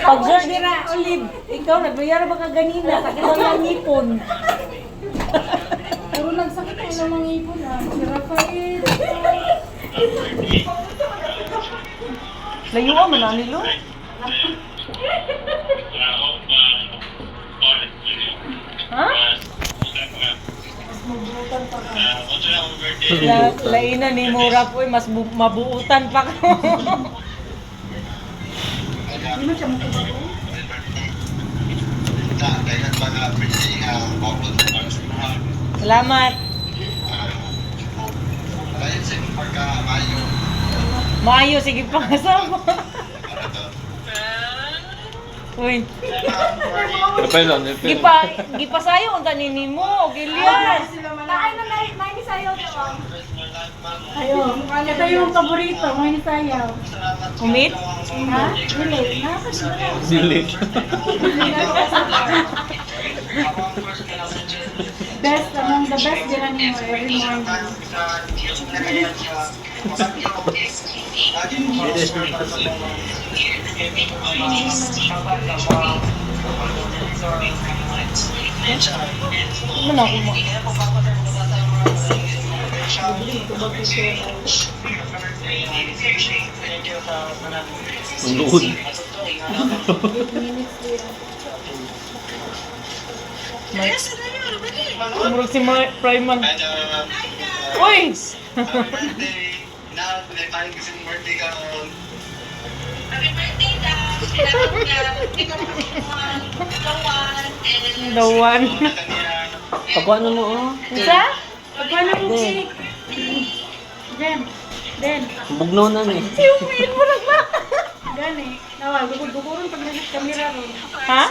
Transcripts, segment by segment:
Pag-sure nila, Olive, ikaw, nagbayar ba ka ganina? Sakit lang ang ngipon. Puro nagsakit ko ng mga ipon ah. Si Rafael. Layuan man na nilo. Ha? Lainan ni Mura po, mas mabuutan pa ko. Hindi mo siya mukha ko. Salamat. Mayo, sige pa kasama. Uy. Gipa sayo unta nini mo, Gilian. Kain na may ni sayaw to. Ayo, ito yung paborito, may ni sayaw. Kumit? Ha? Dili. Dili. Best, among the best din mo every morning. Ano ako mo? Ang luhod. Murag si Priman. Uy! Dawan. Pagkuhan mo oh. Isa? Pagkano mo si Den. Bugnaw na ni. Si Umil mo lang ba? Gani. Nawal, guguron pag nagit kamera ron. Ha?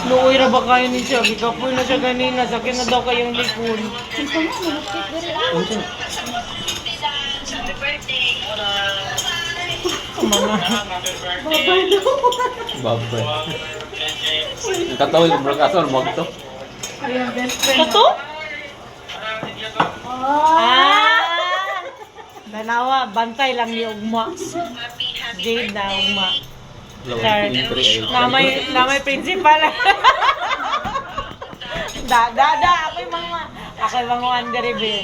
Luoy ra ba kayo ni siya? Gikapoy na siya ganina. Sakit na daw kayong likod. Babay. Nakatawa yung brakasan mo to. Ayan, best friend. Ito? Oh! Ah! Danawa, bantay lang ni Ugma. Jade na Ugma. Char. Namay principal. Ako'y mga underreview.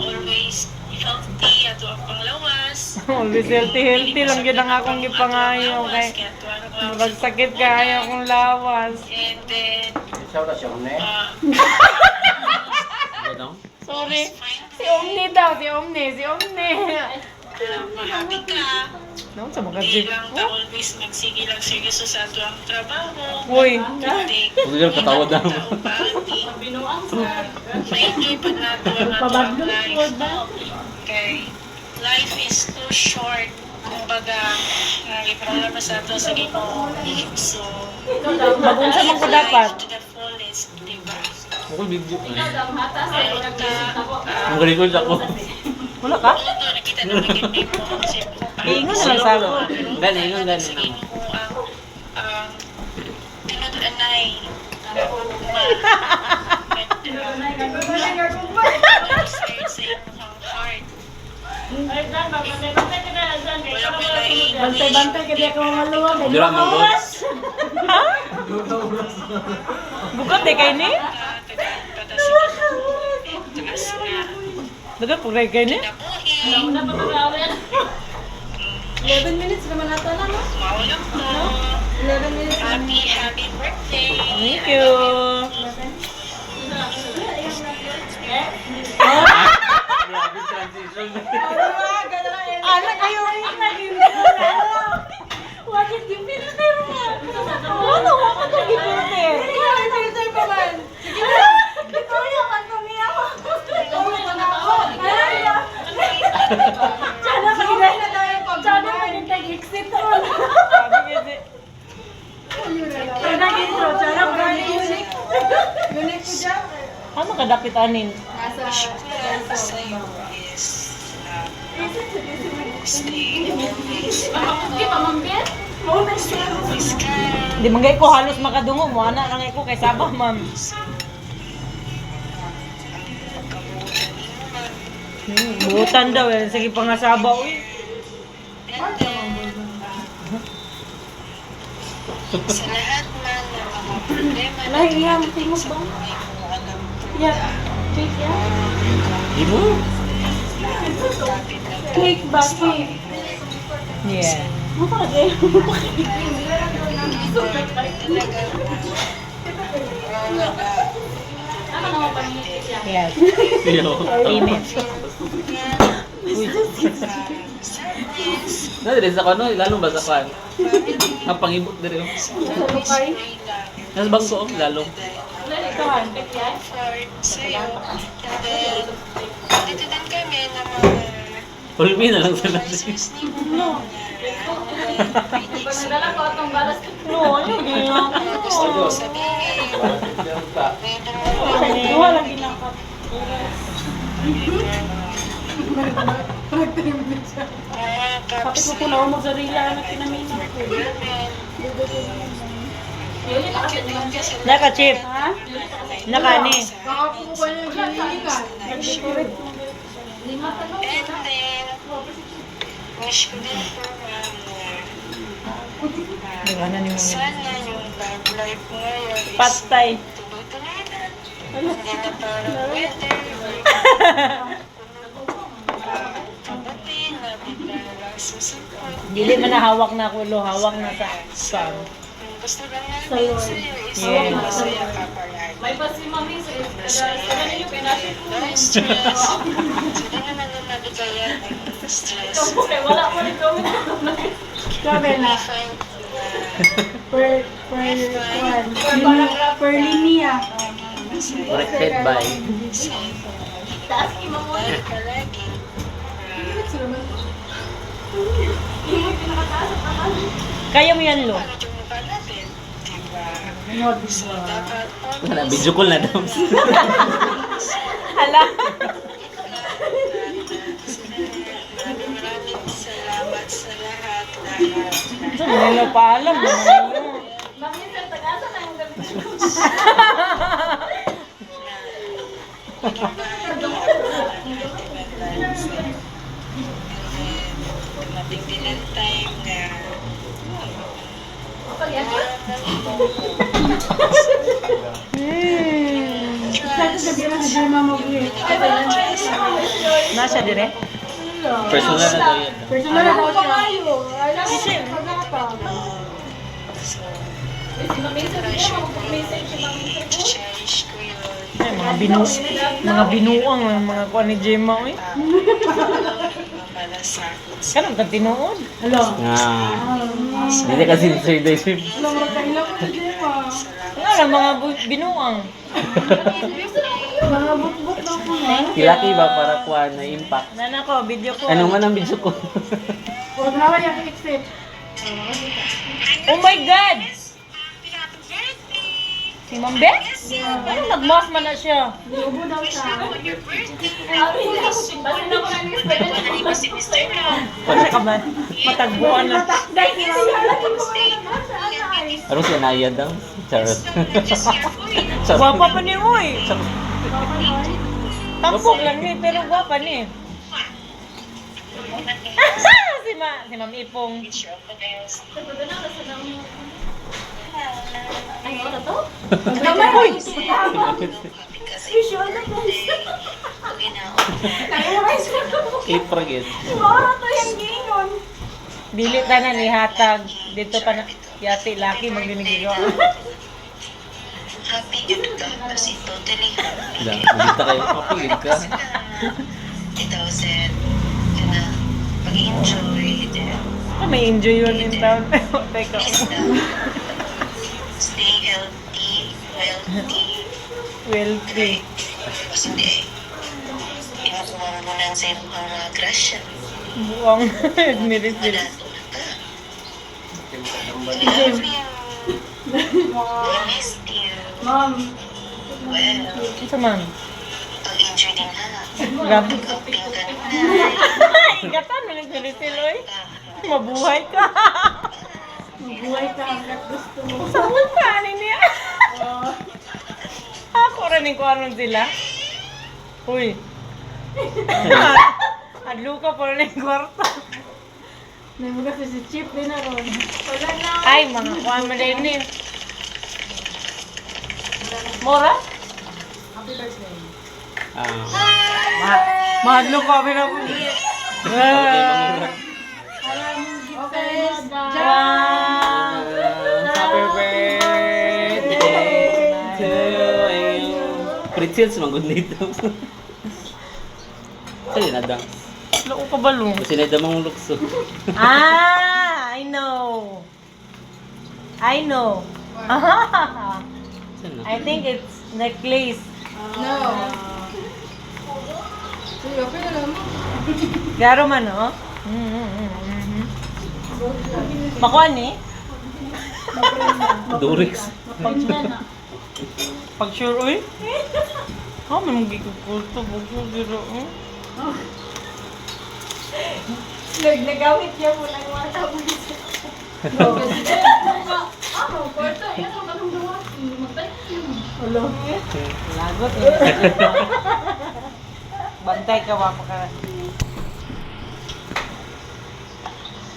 Always healthy ato ang panglawas. Always healthy lang yun ang akong ipangayo. Okay. Magsakit ka, ayaw kong lawas. And then, Sorry. Si Omni daw, si Omni. happy ka. No, sa mga Hindi jeep. lang ta always magsige lang seryoso sa ato ang trabaho. Uy. Hindi. Huwag yung katawad na mo. Ma-enjoy pa nato ang ato ang life. Okay. Life is too short. Kumbaga, iparamdam sa ato sa Ginoo. So, Magunsa man ko dapat. life to the fullest, diba? Ako video. Meron ka, Ang record ako. Wala ka? ito, nakita namin yung mo. Iingon na lang sa ako. Gani. Sa Ginoo ang pinag-anay na ugma. Sa inyong heart. Bantay-bantay ka di ako maluwag. Dira mo ko. Ha? Bugot eh kayo ni? Dagat po kayo kayo ni? 11 minutes naman nato na, no? 11 minutes. Happy birthday! Thank you. Grabe transition. Anak kayo rin naging Bakit yung filter mo? Ano? Ako ito gipilter. Ikaw, yung filter pa man. Sige na. Ito yung ano niya ako. Ito yung ano ako. Tsana pa ginay na tayo. Tsana pa nag-exit ron. Tsana gintro. Tsana pa unique. Unique ko dyan. Ano kadapit anin? Nasa Sa'yo is stay always. Pamangkin? Mauna siya. Di manggay ko halos makadungo mo. Anak lang ko kay Sabah, ma'am. Buutan daw eh. Sige pa nga Sabah, uy. Sa lahat man ng mga problema na Lahiyang tingog ba? buhay mo, alam ko Yeah. Cake yan? Di mo? Cake ba? Cake. Yeah. Ano pa kasi? Ano naman pa niya? Yes. Yo. Amen. Na dire sa kano, lalo ba sa kan? Ang pangibot dire. Ano kay? Nas bangko lalo. Ikaw, cake yan? sa'yo. And then, dito din kami ng mga Pulmi na lang sila. Christmas ni No. Nagdala ko itong balas. No, ano ginawa gusto ko? ko sabihin. Duha lang ginangkat. Kapit mo punaw mo sa rila na kinamina ko. Naka chip. Ha? Naka ni. Kakakuha niya yung gilingan. Nag-decorate mo. And then, wish ko din po, ma'am, Di ba na ni mo? sana yung love life mo ngayon is Patay. tuloy-tuloy na. Hindi na parang weather. Pagdating na bigla na lang susupot. Dili man na hawak na kulo, hawak na sa spam. Gusto lang namin sa'yo is Yeah. masaya ka parang. May pa si Mami sa Masaya. yung pinasip ko. No stress. Sino naman ang naligayan ng stress? Wala mo rin gawin. Grabe na. Fine. Per linya. Corrected by. Taas kimo mo. Dahil palagi. Kaya mo yan, Lo. Ano yung mukha natin? Diba? So, dapat Wala, video call na daw. Hala. maraming salamat sa lahat. Lahat. Sa nila paalam naman yun. Mami, sa tagasa na yung gabi. Mabigbilan time na Sa gabi na sa mama mo. Nasa dire? Personal na daw yan. Personal na daw siya. cherish ko yun. Ay, mga binuang, mga kuha ni Gemma, uy. Malasakot sa Kanang ka tinuod. Hello. Ah. Hindi kasi Sir Dave. Alam mo, kailan ko si Gemma. Nga lang, mga binuang. Mga bukbuk daw ko na. Kilaki ba para kuha na impact? Nana ko, video ko. Ano man ang video ko? Huwag naman yung exit. Oh my God! Si Ma'am Beth? Ano, nag-mask man na siya. Ubo daw siya. Kasi ka ba? Matagbuan na. Dahil sinalaki ko Ano si Anaya daw? Charot. Guwapa pa ni Uy. Tampok lang ni, pero guwapa ni. si Ma'am Ipong. Ay, ano to? Gamay! Visual na po. Nai-memorize ko na po. April yun. Mawala to yung gingon. Dili ta na ni hatag. Dito pa na. Yati, laki, magbinigigawa. happy dito ka kasi totally happy. Dito kayo kapilid ka. 2000 na pag-enjoy din. May enjoy yun in town. Teka. Stay healthy, wealthy. Wealthy. Kasi hindi inukuha mo lang sa iyong mga grasya. Buwang. Mirisil. Madato na ka. I love you. I miss you. Mom. Well, Ito man. pag-enjoy din ha. Grabe. Kaping ka na. Ingatan mo ng Mirisil, oy. Mabuhay ka. Buhay ka hanggat gusto mo. Sa mukha niya. Ako rin ko aron sila. Uy. Adlo ka pa rin yung kwarto. Namuga si Chip din na ron. Wala na. Ay, mga kuha mo din eh. Mora? Happy birthday. Mahadlo ka kami na po. Okay, Happy birthday to you. Pretzels, manggod nito. Sali na dang. Loko ka balong. Kasi na damang lukso. I know. I know. Saan na? I think it's necklace. No. Sige, okay na lang. Garo man, oh. Makuha ni? Durex. Pag sure, uy. May magiging-kulto. Bugso, giro, oh. Nagawit niya mo lang mga tao. Lagot, eh. Bantay ka, wapa ka.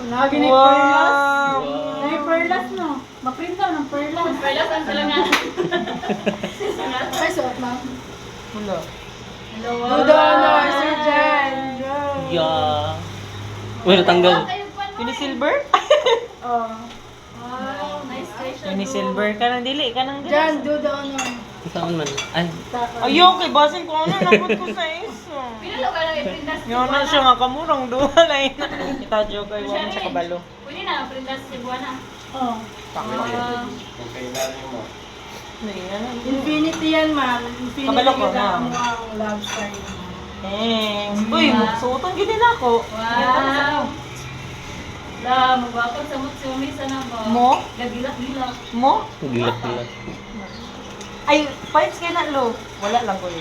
Lagi ni Perlas. Ay, Perlas, no? Ma-print daw ng Perlas. Perlas ang salangan. Ay, suot, ma'am. Wala. Good honor, Sir Jan. Yeah. Uy, natanggal. Pini-silver? Oh. Wow, nice question. Pini-silver ka nang dili ka nang dili. Jan, do the honor. Saan man? Ay, Ayun, kay basin ko ano, nabot ko sa iso. Pinalo ka lang i-printas. Yun na siya nga kamurang duha na yun. Itajo kay Juan sa kabalo. Pwede na, printas si Buwana. Oo. Infinity yan, ma'am. Infinity Kabalo ko na. ang love story. Thanks. Uy, suotan gini na ako. Wow. Da, magwapag sa mutsumi sa na ba? Mo? Gagilak-gilak. Mo? gilak-gilak. Ay, pipes kay na lo. Wala lang ko yun.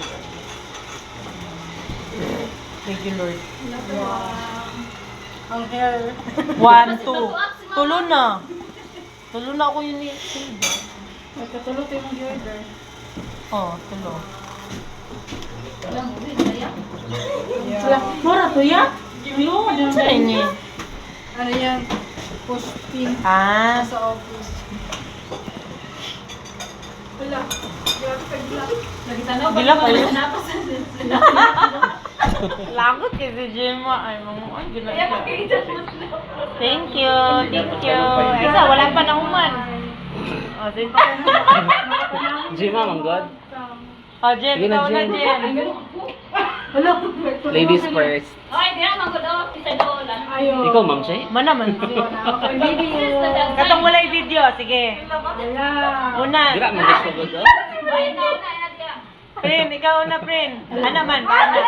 Thank you, Lord. Ang hair. 1, 2. Tulo na. Tulo na ako yun eh. Nagkatulog tayo ng order. Oh, tulo. Wala. Mora to ya? Yo, Sa inyo. ano yan? Push pin Ah, sa office. Wala. Nagitanaw Gila pa yun. Napasan sila. lagot kay si Gemma. Ay, mga ay, ginagawa. Thank you, thank you. Ay, isa, wala pa na human. Oh, thank you. Jima, manggod. Oh, Jen, Sige na, ikaw na, Jen. Jen. Wala. Ladies first. Ay, di na magod isa doon. Ayo. Ikaw, Ma'am Shay? Manaman. Okay, video. Katong walay video, sige. Wala. Una. Dira, man gusto ko to. Prin, ikaw na, Prin. Ano man, paano?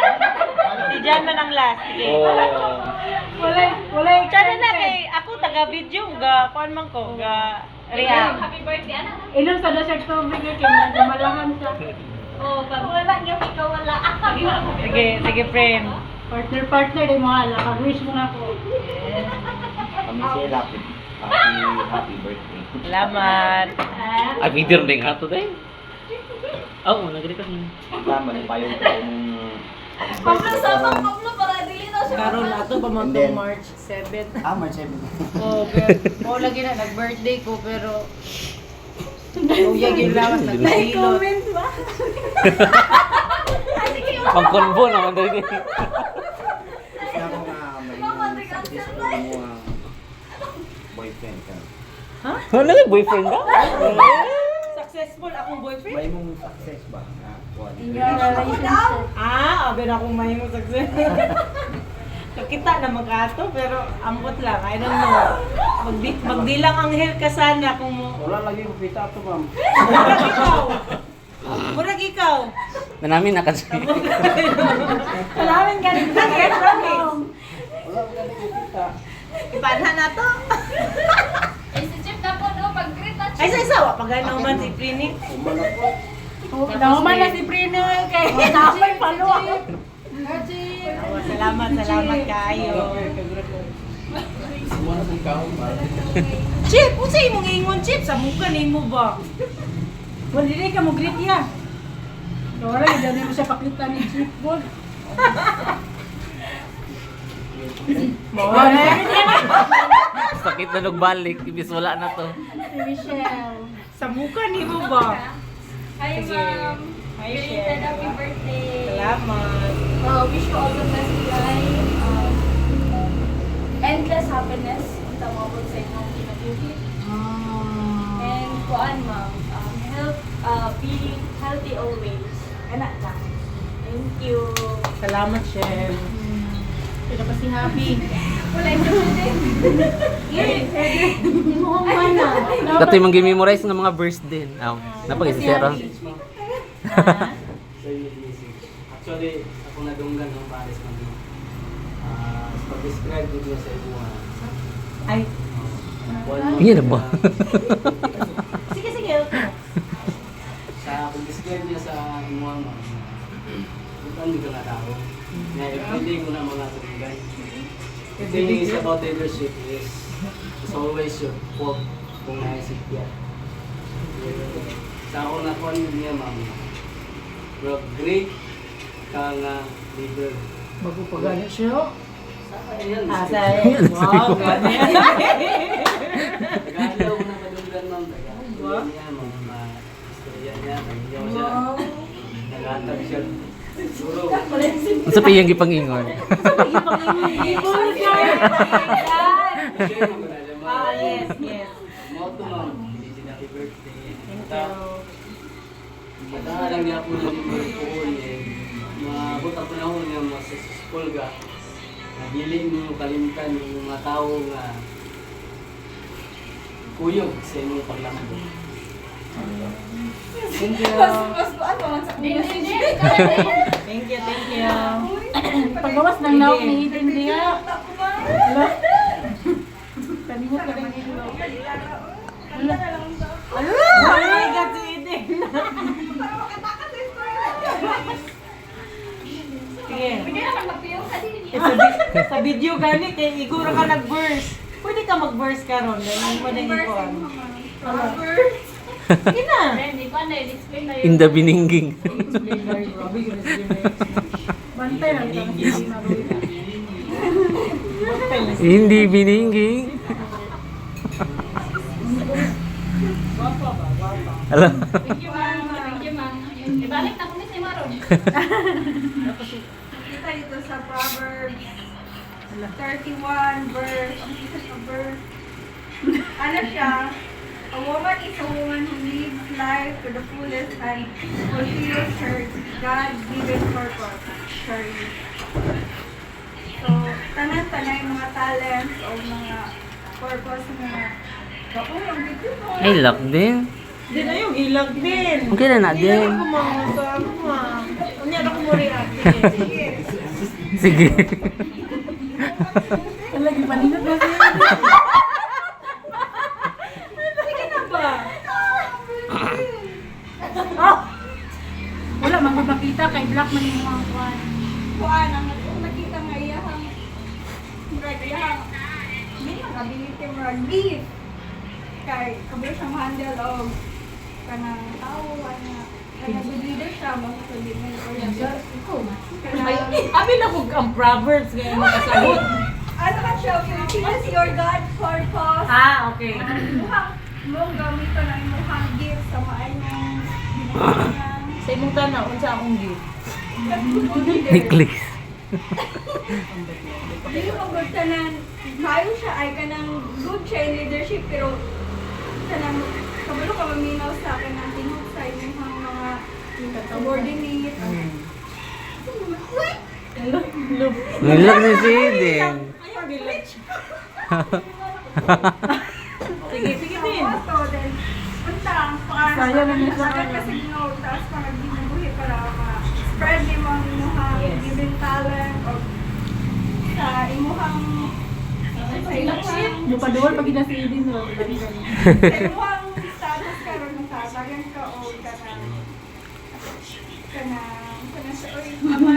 Si Jan man ang last. Sige. Oh. Wala. Sana na kay ako taga-video ga kuan man ko ga react. Happy birthday, anak. Inom sa dasyak tubig kay malaman sa. Oh, pag wala yung ikaw wala. Sige, sige, friend. Partner din mo hala. Pag-wish mo na ako. Kami siya happy birthday. Salamat. Ay, video rin nga to tayo. Oo, nagre ka niya. Tama na pa yung taong... para dili na siya. Karon ato pa man And then- tong March 7. March 7. Oh, pero lagi na nag-birthday ko pero Uya gyud lawas nagsilot. Comment ba? Pang-convo naman dali. Gusto ko nga may successful mo ang boyfriend ka. Ano yung boyfriend ka? Successful akong boyfriend? May mong success ba? Abi na akong mahimo success. Kita na magkato pero ambot lang. I don't know. Magdilang anghel ka sana kung mo. Wala lagi yung pita ito, ma'am. Murag ikaw. Murag ikaw. Na namin nakasi. Salamin ka rin. Promise. Wala lagi yung pita. Ipanha na to. Si Chip na po no pag-greet na. Ay, sa isawa. Pagano man si Prini. Umala po. Naman na si Prino kay napay palo. Salamat kayo. Semua na kang ba? Chip, unsa imong ingon chip sa muka nimo ba? Wala rin ka mo greet ya. Wala, hindi mo siya pakita ni Chief Boy. Sakit na nagbalik, ibis wala na to. Si Michelle. Sa muka nimo ba? Hi, ma'am. Hi, Belated happy birthday. Salamat. Wish you all the best in life. Endless happiness. Unta mo po sa inyong kinabuhi. And kuan, ma'am. Be healthy always. Anak lang. Thank you. Salamat, chef. Sila pa si Happy. Wala yung din. Hindi mo kong mana. Kato yung memorize ng mga verse din. Napag-isisera. Actually, ako nadunggan ng Paris man. Pag-describe ko sa ibuha. Ay, Yan na ba? sige, sige. Sa pag-describe niya sa imuha mo, hindi ka na tao. Everyday ko na mga tulungan. The thing is about leadership is always your fault kung naisip yan. Sa ako na kung niya, ma'am, you're great ka nga leader. Magpapagalit siya. Ayan, Sa wow, ganyan. Tagalaw ko na kadunggan, ma'am. Tagalaw niya, ma'am. Istorya niya, nagyaw siya. Nagatag siya. Siguro. Sa piyang gipangingon. Yes, yes. Moto, ma'am. Hindi siya happy birthday. Thank you. Madalang niya po na yung bukuhon eh. Maabot ang panahon niya mag-successful ka. Nabili mo kalimtan yung mga tao nga kuyog sa inyong paglamad. Thank you. Mas kuan mo sa Thank you, thank you. Pagbawas ng naok ni Eden niya. Ala. Kanimo ka rin ito. Oh my God, si Eden. Sige. Sa video gani, kay igura ka nag-verse. Pwede ka mag-verse ka ron. Ganyan mo na ikuan. Sige na. In the biningging. Bantay lang ka. Hindi biningging. Alam. Thank you, ma'am. Thank you, ma'am. Ibalik na kami sa Maron. Kita dito sa Proverbs 31 verse, ang isa sa verse. Ano siya? A woman is a woman who lives life to the fullest and fulfills her God-given purpose. Sorry. So, tanan-tanan yung mga talents o mga purpose na ako yung video ko. Ay, lock din. Di na yung ilag din. Okay na na Di na din. yung kumamasama. Ano yan ako mo react? Sige. Lagi paninot na siya. Sige na ba? Wala, magpapakita kay Black man yung mga kuwan. Kuan ang nakita nga iyahang hindi mga ability mo leave kay kabalo siya ma-handle og kanang tao ana kaya good leader siya sabihin mo ko yan Ay, amin ako ang Proverbs ngayon makasagot. ano ka siya fulfill your God purpose Okay. muhang mong gamiton ang muhang gift sa maayong ginagawa Sa imong tanaw, unsa akong gift? Necklace. Hindi mo good tanan kayo siya ay kanang good siya in leadership pero kanang kabalo ka maminaw sa kanang tingog sa inyong mga subordinate. Nilag ni si Eden. Sige, sige din. Sayang na niya sa Sagad kasi no, tapos parang ginubuhi para ma-spread ni mo ang imuhang Yes. given talent o sa imuhang sa imuhang Mupaduwal pag ina si Eden. No? sa imuhang status karon ng tasagan ka o kana sa oy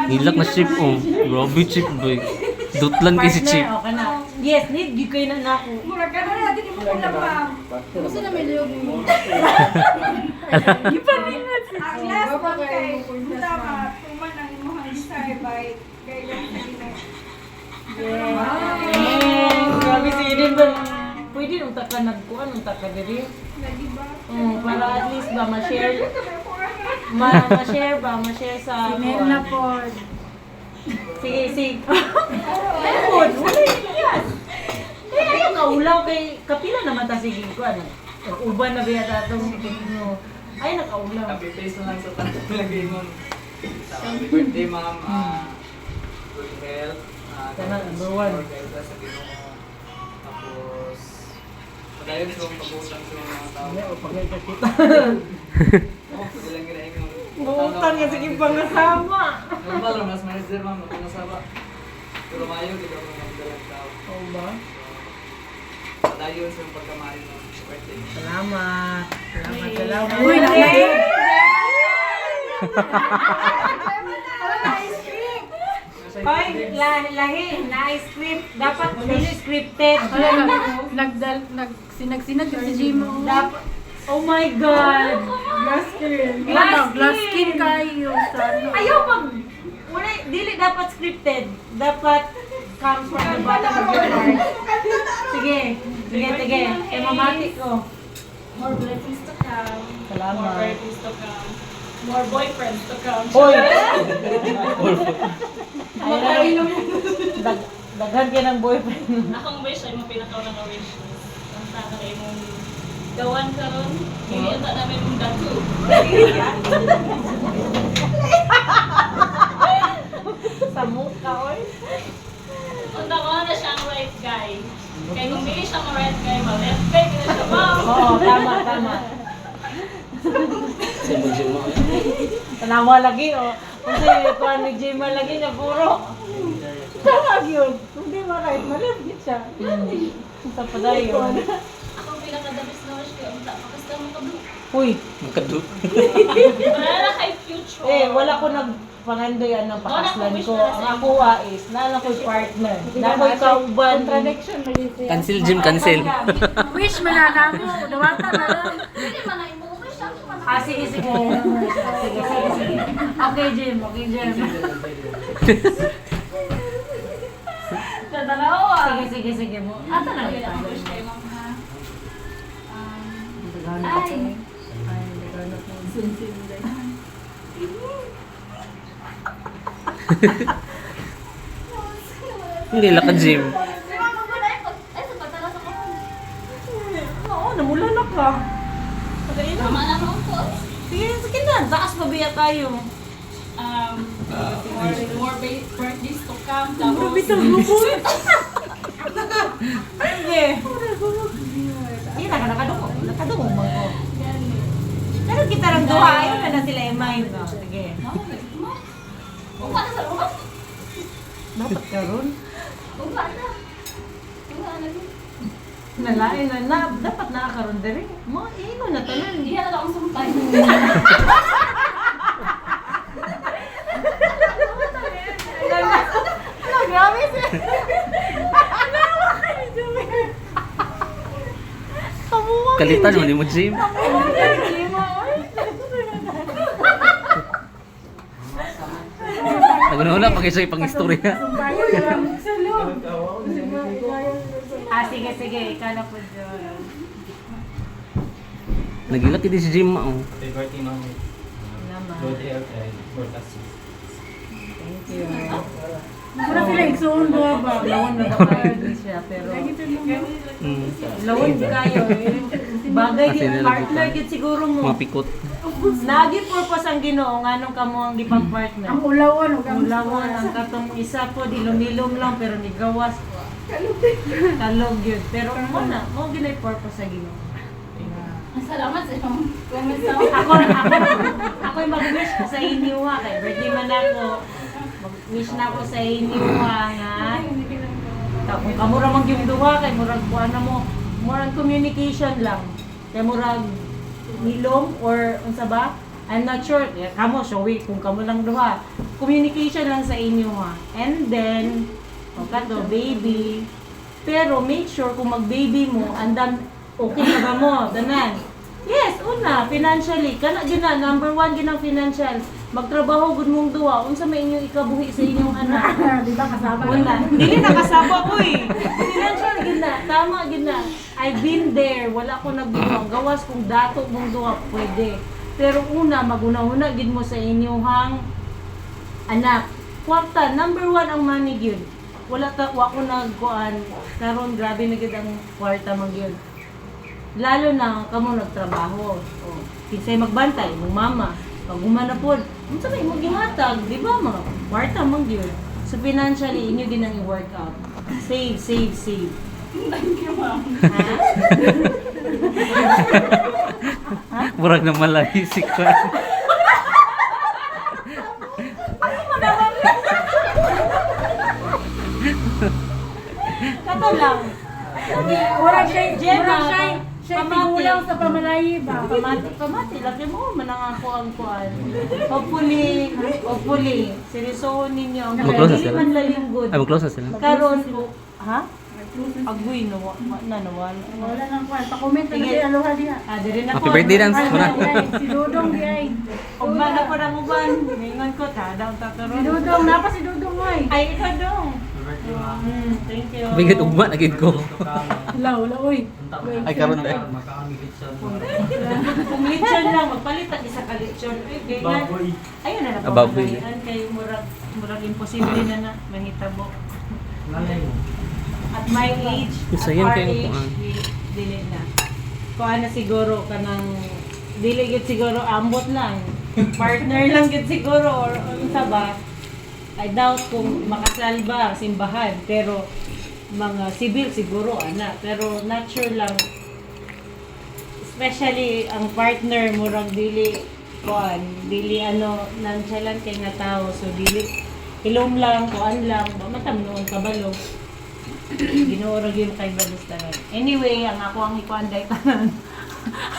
Nilak na chip oh. Grabe chip boy. Dutlan kay si chip. Partner, okay na. Yes, need gyud kay na nako. Murag ka na natin yung mga ma'am. Gusto na may liyog mo. Ang last one kay punta ka, tuman ang imong desire by guidance sa Ginoo. Grabe si Eden ba? Pwede nung taka nagkuhan, nung taka diri. Lagi ba? Para at least ba ma-share. Ma-share ba? Ma-share sa Sinem na po. Sige, sige. Ayun, wala yan. Eh, ayaw ka ulaw kay kapila naman ta sige ko ano. Uban na biya tatong no. Ay nakaulaw. Happy face na lang sa tanong lagay mo. Happy birthday, ma'am. Good health. Sana, number one. More guidance sa Ginoo. Tapos, padayon sa pag-utang sa mga tao. Ay, o pagay ka kita. Pwede lang ginahin yung Buutan nga sige pangasama. normal lang, mas manager, ma'am. Nakunasaba. Pero mayo, di ba mga dalang tao. Oo ba? Padayon sa pagkamahal ng birthday. Salamat. Salamat. Uy, Hoy, lahi, na-script. Dapat hindi scripted. Sinag-sinag si Jimo. Dapat, oh my God! Glass skin. Glass Glass skin. skin kayo. Ayaw mag... Wala, dili dapat scripted. Dapat comes from the bottom of your heart. Sige, sige. Eh, mamati ko. More blessings to come. Salamat. More birthdays to come. More boyfriends to come. Hoy! Ayun, daghan ka ng boyfriend. Akong wish ay mo pinakaw na wish. Ang sana kayo mong gawan ka ron. Hindi ata namin mong datu. Sa mukha, oy. Unta ko na siyang right guy. Kaya kung hindi siyang right guy, left guy ka na siya, ma'am. Oo, tama. Sembol siya mo. Tanawa lagi, oh. Kasi ito ni Jima lagi na puro. Tama yun. Hindi mo right, malapit siya. Sa padayon. Ako pinaka-dabis na wish ko. Unta, pakasta mo ka, bro. Uy, Makadu. Wala na kay future. wala ko nagpangandoyan ng pakaslan ko. Ang ako is, nala ko'y partner. Na ko'y kauban. Contradiction. Cancel, Jim, cancel. Wish manana mo. Dawata na lang. Hindi man na imo-wish ako man. Sige. Sige. Okay, Jim. Sa dalawa. Sige. Ata na Wala kita. akong wish kay ma'am, ha? Ay. Hindi lang ka, Jim. Si mama ko na ay sa patalas ako. Oo, namulan na ka. Mama na mo ko. Sige na. Taas pa biya tayo. More birthdays to come. Tapos, Sige. Sige na, nakadungo mo ko. Pero kita lang duha, ayun na sila i-mind. No? Sige. upa na sa rumah. Dapat ka ron. Upa na. Upa na. Nalain na, dapat nakakaroon din rin. Mo, ingon na tanan. Hindi na lang akong sumpay. Ano, grabe siya. Nawa ka ni Jumir. Kamuha ka Kalitan mo ni mo, Jim. Naguna-una pa kayo sa ipang istorya. Sige. Ikaw na po, John. Nagilat din si Jim, oh. Happy birthday, ma'am. Naman. Good health and more success. Thank you. Mura sila igsoon do ba? Lawan na kayo din siya, pero... Lawan kayo. Bagay din, partner din siguro mo. Mapikot. Nagi purpose ang Ginoo nganong kamo ang gipang partner. Ang ulawan o Ulawan ang katong isa po dilom-ilom lang pero ni gawas. Kalog yun. Pero mo ginay purpose sa Ginoo. Salamat sa iyong comments na Ako mag-wish ko sa inyo kay birthday man ako. Mag-wish na ako sa inyo nga. Kung kamo ra mang yung duha kay murag kuan na mo, murag communication lang. Kay murag nilom or unsa ba? I'm not sure. Kamo showy kung kamo lang duha. Communication lang sa inyo ha. And then kato baby. Pero make sure kung mag-baby mo, andam okay na ba mo, danan. Yes, una, financially, kana gina, number 1 ginang financial. Magtrabaho gud mong duwa, unsa may inyong ikabuhi sa inyong anak. Di ba kasama? Wala. Dili nakasaba uy. Financial gina, tama gina. I've been there, wala ko nagduwang. Gawas kung dato mong duwa pwede. Pero una, maguna-una gid mo sa inyong anak. Kwarta, number 1 ang money gyud. Wala ta wa ko nagkuan karon grabe na gid ang kwarta man gyud. Lalo na kamo nagtrabaho. Oh, kinsay magbantay mong mama. Pag humana pod, unsa may imong gihatag, di ba mga kwarta man gyud. So financially inyo ginang i-work out. Save, save, save. Thank you, ma'am. Ha? Murag na malahisik ko. Kato lang. Murag siya, Gemma, siya pamati. tigulang sa pamalayi ba? Pamati, lagi mo, manangako ang kuan. Hopefully, seryosohon ninyo. Ang Mag-close na dili sila? man lalinggood. Ay, mag-close na sila. Karon ko, ha? Agoy, nawala. Wala nang kwan. Pa-comment na Sige. kasi aloha diha. Dire na Happy birthday, Dance. Ay, Muna. ay, si Dudong di ay. Ugba na ko ng uban. Ngayon ko, tada ang Si tataron. Dudong, napa si Dudong ay. Ay, ikaw dong. Thank you. Bigit ugma na gid ko. Law, uy. Ay karon dai. Kung lechon lang, magpalit ang isa ka lechon. Baboy. Ayun na Ah, baboy. napapagalian kay murag imposible na mahitabo. At my age, Isa at yan our kayo age, kuan. dili na. Kuan na siguro kanang dili gid siguro ambot lang. Partner lang gid siguro or unsa ba? I doubt kung makasal ba ang simbahan, pero mga civil siguro ana, pero not sure lang. Especially ang partner murag dili kuan, dili nonchalant kay nga tao, so dili ilom lang, kuan lang, matamnoon kabalo. Ginoo ra gyud kay balustaran. Anyway, ang ako ang ikuan day tanan.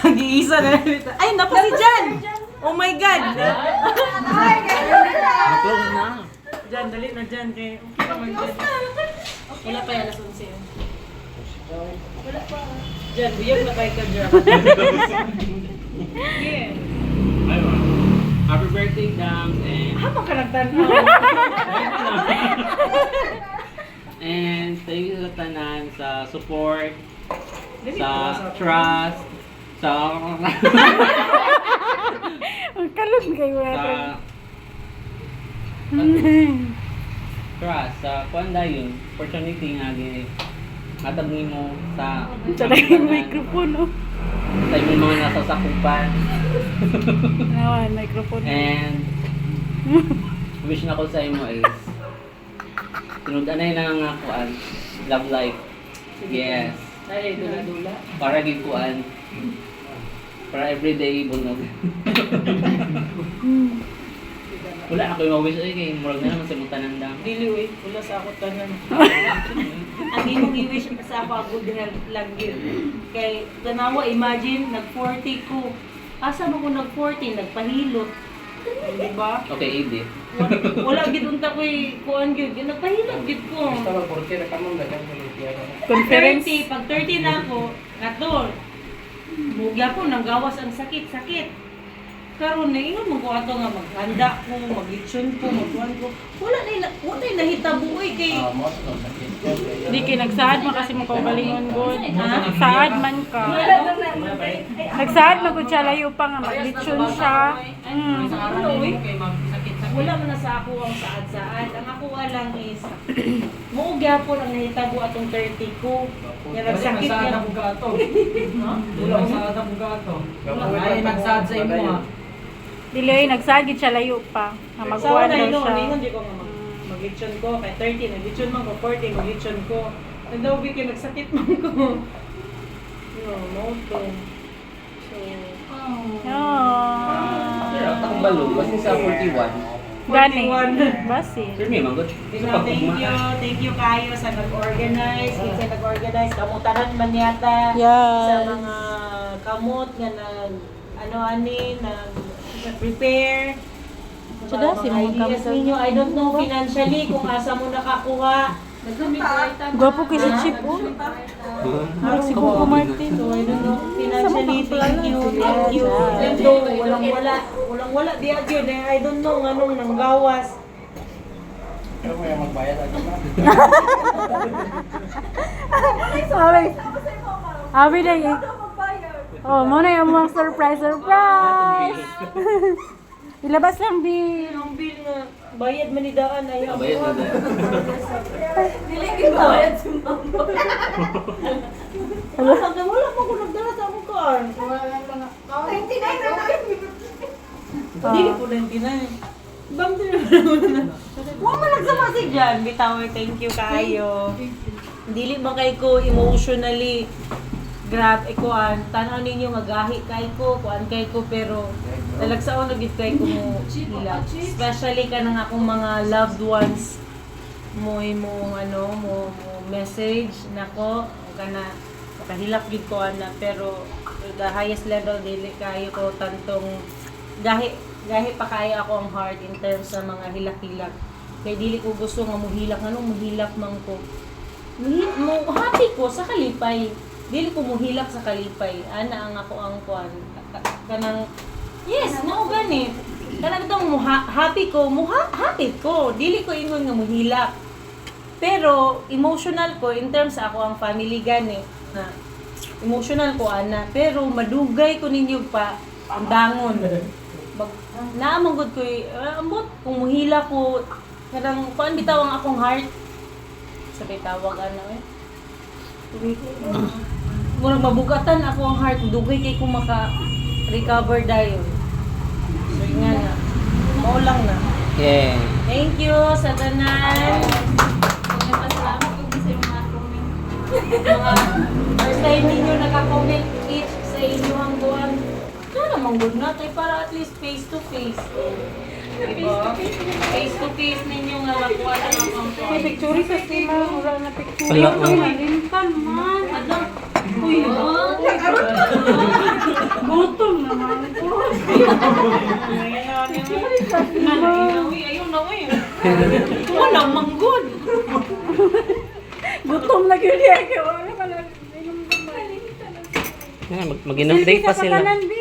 Ang giisa na nalita. Ay, napa si Jan! Oh my God! Close na. Jan, dali na Jan kay okay naman Jan. Wala pa yan, alas 11 yan. Wala pa. Jan, biyag na kay ka Jan. Yeah. Happy birthday, Dams, and Hama ka nagtanaw. and thank you sa tanan sa support, sa trust, sa Ang kalog kayo sa trust sa kuan dayon opportunity nga gi matag nimo sa microphone, oh. sa imong mga nasa sakupan. Nawan, microphone. And wish na ko sa imo is tunod-anay na nga kuan love life. Yes. Ay, dula-dula. Para gid kuan. Para everyday bunog. Wala ako yung wish ay kay murag na naman sa mga tanandang. Dili, uy. Wala sa ako tanan. Ang imong i-wish sa ako, good health lang yun. Kay, tanawa, imagine, nag-40 ko. Asa mo ko nag-40? Nagpahilot. Diba? Okay, edit. Wala gid unta ko'y kuan gyud. Nagpahilot gid ko. Conference. 30, pag 30 na ako, nato. Mugya po, nanggawas ang sakit. Karon na ingon mo ko ato nga maghanda ko, maglitsyon ko, magkuhan ko. Wala na nahitabo oy kay Di kay nagsaad man kasi mo kaugalingon good. Ha? Nagsaad man ka. Nagsaad man gud siya layo pa nga maglitsyon siya. wala man na sa ako ang saad-saad. Ang ako lang is muugya po ang nahitabo atong 30 ko. Nga nagsakit niya. Wala sa ata mo gato. Ay nagsaad sa imo ha. Dili ay nagsaad gid siya layo pa. Nga Sa magkuhan una daw ino, siya. ningon di ko nga maglitsyon ko. Kay 30, naglitsyon man ko. 40, maglitsyon ko. Nagdawbi kayo, nagsakit man ko. No, no to. So, Ang balog kasi sa 41. Gani. Basi. Sir, may manggot. Thank you kayo sa nag-organize. Kasi nag-organize, kamutaran man yata. Yes. Sa mga kamot nga nag-prepare. Sada, si mga ideas kamot. ninyo. I don't know financially kung asa mo nakakuha. Gwapo kay si Chip, oh. Harap si Coco Martin. So, I don't know. Financially, thank you. Thank you. Even though, walang-wala. Di agyo. I don't know anong nanggawas. Pero may magbayad ako ba? Abi na yun. Oh, muna yung mga surprise. Ilabas lang, Bill. Ang bill nga, bayad man ni Daan. Ayaw. Bayad na dahil. Bayad si mama. Wala pa ko nagdala sa akong car. 29 na lang. Hindi po lang tinay. Bam din. Huwag mo nagsama si Jan. Bitaw, thank you kayo. Dili man kay ko emotionally grab kuan tanaw ninyo nga gahi kay ko kuan kay ko pero talagsaon na gid kay ko mo hilak, especially kanang akong mga loved ones mo message nako kana makahilak gid ko ana pero the highest level dili kayo ko tantong gahi pa kayo ako ang heart in terms sa mga hilak-hilak kay dili ko gusto nga muhilak muhilak man ko happy ko sa kalipay. Dili ko muhilak sa kalipay. Ana ang ako ang kuan. Kanang yes, mao gani. Kanang tong happy ko, happy ko. Dili ko ingon nga muhilak. Pero emotional ko in terms sa ako ang family gani. Na emotional ko ana, pero madugay ko ninyo pa ang dangon. Naamang gud ko ambot kung muhilak ko kanang kuan bitaw ang akong heart. Sabi tawag ano murag mabugatan ako ang heart, dugay kay ko maka-recover dayon. So nga na, mao lang na. Yeah. Thank you sa tanan. Salamat ko sa mga comment. Mga first time ninyo naka-comment each sa inyong buwan. Ito namang good na tayo para at least face to face. Diba? Face to face ninyo nga makuha na ang pangkuhan. May picture sa sima. Wala na picture. Wala ko. Lintan man. Ano? Uy, Gutom naman po. ayun na, uy. Wala, manggod. Gutom na yun. Wala pa na. Mag-inom day pa sila. Kanan, Bill.